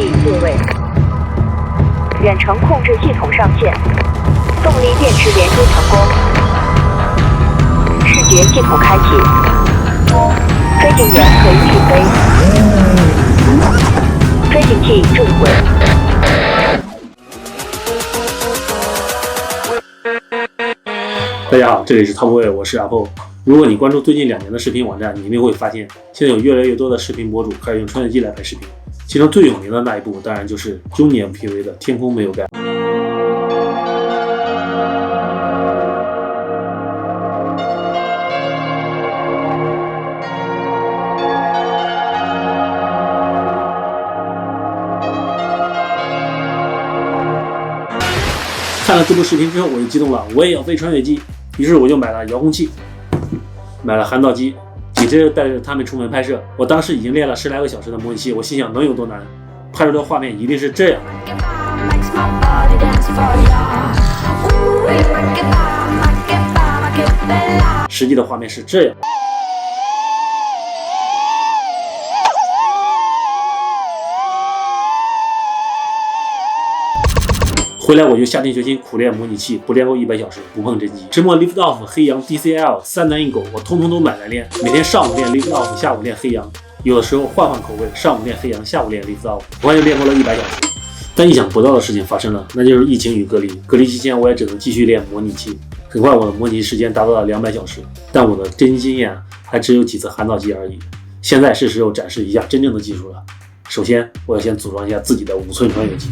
体定位，远程控制系统上线，动力电池连接成功，视觉系统开启，飞行员可以起飞，飞行器正轨。大家好，这里是 TopWay， 我是 Apple。如果你关注最近2年的视频网站，你一定会发现，现在有越来越多的视频博主开始用穿越机来拍视频。其中最有名的那一部，当然就是 Johnny MTV 的《天空没有盖》。看了这部视频之后，我就激动了，我也要飞穿越机。于是我就买了遥控器，买了涵导机，紧接着带着他们出门拍摄。我当时已经练了10来个小时的模拟器，我心想能有多难？拍出的画面一定是这样。实际的画面是这样。回来我就下定决心苦练模拟器，不练够100小时不碰真机。直播 Lift Off、黑羊、DCL 3男1狗，我通通都买来练。每天上午练 Lift Off， 下午练黑羊，有的时候换口味，上午练黑羊，下午练 Lift Off， 我就练够了100小时。但意想不到的事情发生了，那就是疫情与隔离。隔离期间，我也只能继续练模拟器。很快，我的模拟时间达到了200小时，但我的真机经验还只有几次涵导机而已。现在是时候展示一下真正的技术了。首先，我要先组装一下自己的5寸穿越机。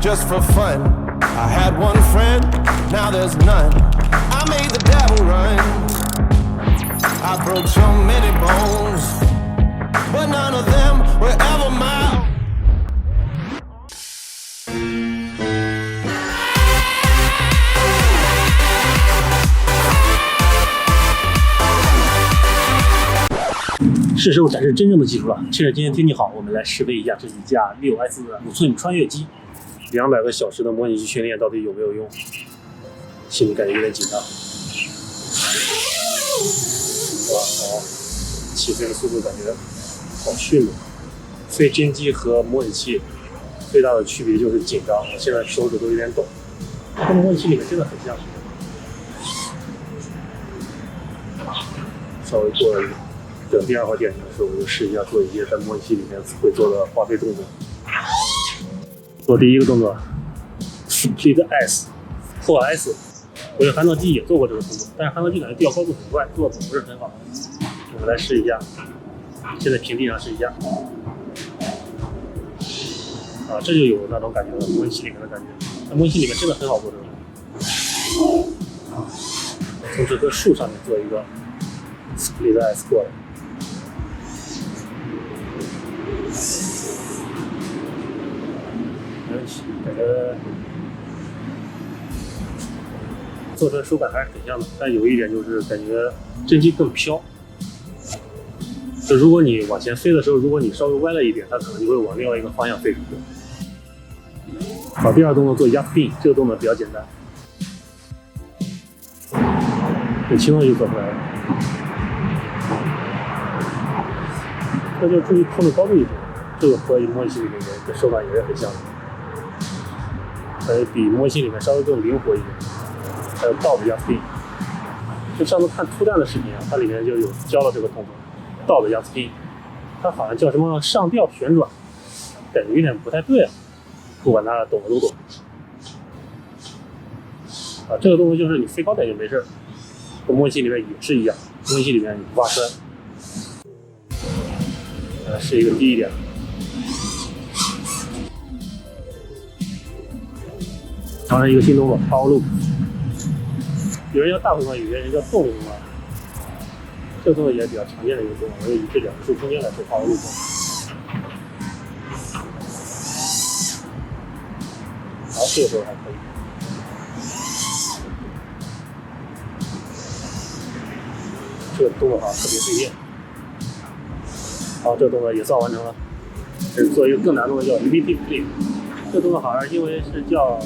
Just for fun, I had one friend, now there's none. I made the devil run. I broke so many bones, but none of them were ever mine. 是时候展示真正的技术了。趁着今天天气好，我们来试飞一下这一架 6S 的5寸穿越机。200个小时的模拟器训练到底有没有用？心里感觉有点紧张。哇，好，起飞的速度感觉好迅猛。飞真机和模拟器最大的区别就是紧张，我现在手指都有点抖。跟模拟器里面真的很像。稍微过了等第2号电池的时候，我就试一下做一些在模拟器里面会做的滑飞动作。做第一个动作 ，Split S 破 S， 我用涵导机也做过这个动作，但是涵导机感觉掉高度很快，做的不是很好。我们来试一下，现在平地上试一下，啊，这就有那种感觉了，模拟器里面的感觉。在模拟器里面真的很好做这个。从这棵树上面做一个 Split S 过来。感觉做出来手感还是很像的，但有一点就是感觉真机更飘。就如果你往前飞的时候，如果你稍微歪了一点，它可能就会往另外一个方向飞出去。好，第2动作做压 spin， 这个动作比较简单，很轻松就做出来了。那就注意控制高度一点，这个和模拟器里面的手感也是很像的。比模拟器里面稍微更灵活一点，还有倒的压 spin。就上次看凸弹的视频啊，它里面就有教了这个动作，倒的压 spin， 它好像叫什么上吊旋转，感觉有点不太对啊。不管它懂的都懂。啊，这个动作就是你飞高点就没事，和模拟器里面也是一样，模拟器里面你不怕摔。试一个低一点。尝试一个新动作 ，Power Loop。有人叫大回环，有些人叫动力回环。这个动作也比较常见的一个动作，我就以这2个数中间来做 Power Loop。好，这个时候还可以。这个动作特别费电。好，这个动作也算完成了。是做一个更难动作叫 Meaty Flip。这个动作好像因为是叫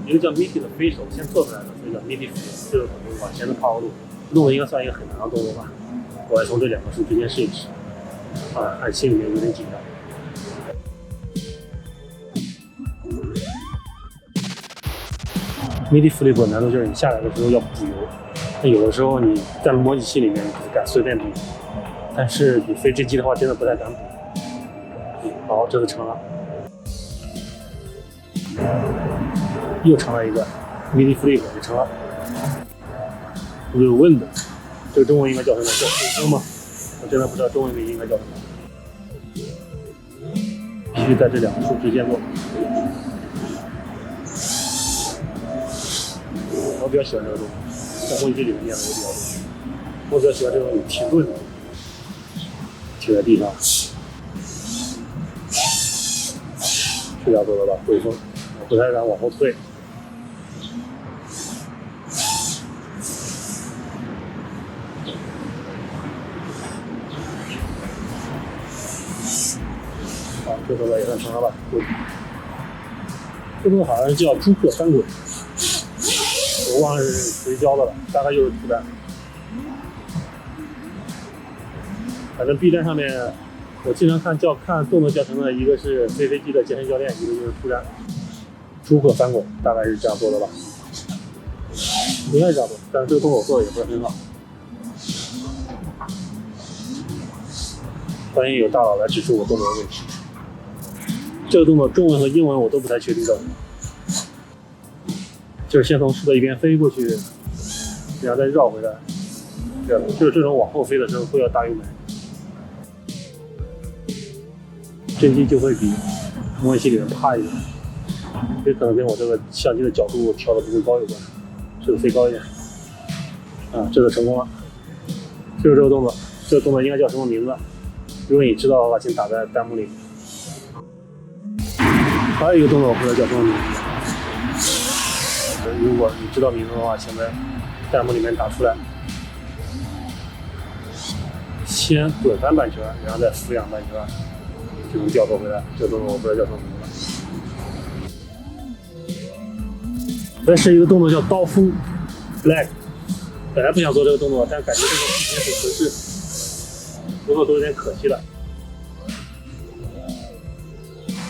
一个叫 Meaty 的飞手先做出来的，所以叫 Meaty Flip， 就是往前的抛物。动作应该算一个很难的动作吧。我要从这两个数之间试一试。看心里面有点紧张。Meaty Flip 难度就是你下来的时候要补油，那有的时候你在模拟器里面就是敢随便补，但是你飞真机的话真的不太敢补。好，这次成了，又成了一个 Meaty Flip 也成了。Rewind， 这个中文应该叫什么？叫回风吗？我真的不知道中文名应该叫什么。必须在这两个数之间做。我比较喜欢这个动作，在模拟器里面练的也比较多。我比较喜欢这种有停顿的，停在地上，这样做的吧，回风，我不太敢往后退。好，这动作也算成了吧？这动作好像叫朱克翻滚。我忘了是谁教的了，大概就是出单。反正 B 站上面，我经常看动作教程的，一个是飞飞机的健身教练，一个就是出单。朱克翻滚大概是这样做的吧，应该是这样做，但是这个动作我做的也不是很好。欢迎有大佬来指出我动作的问题。这个动作中文和英文我都不太确定的。就是先从石头一边飞过去，然后再绕回来，这样就是这种往后飞的时候会要大油门，真机就会比模拟器里面趴一点，也可能跟我这个相机的角度调的不够高有关，这个飞高一点。这个成功了，就是这个动作，这个动作应该叫什么名字？如果你知道的话，请打在弹幕里。还有一个动作我不知道叫什么名字。如果你知道名字的话，请在弹幕里面打出来。先滚翻半圈，然后再俯仰半圈，就能掉头回来。这个动作我不知道叫什么名字。再是一个动作叫刀锋 flag， 本来不想做这个动作，但感觉这个视频很合适，不做都有点可惜了。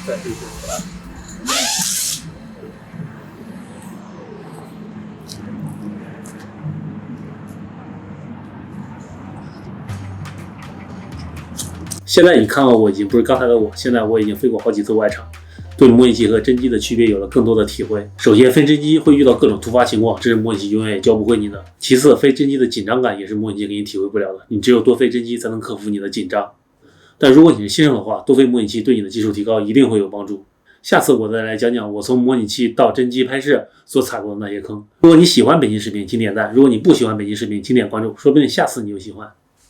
再试一试回来。现在你看到我已经不是刚才的我，现在我已经飞过好几次外场，对模拟器和真机的区别有了更多的体会。首先，飞真机会遇到各种突发情况，这是模拟器永远也教不会你的。其次，飞真机的紧张感也是模拟器给你体会不了的，你只有多飞真机才能克服你的紧张。但如果你是新手的话，多飞模拟器对你的技术提高一定会有帮助。下次我再来讲讲我从模拟器到真机拍摄所踩过的那些坑。如果你喜欢本期视频，请点赞；如果你不喜欢本期视频，请点关注，说不定下次你就喜欢。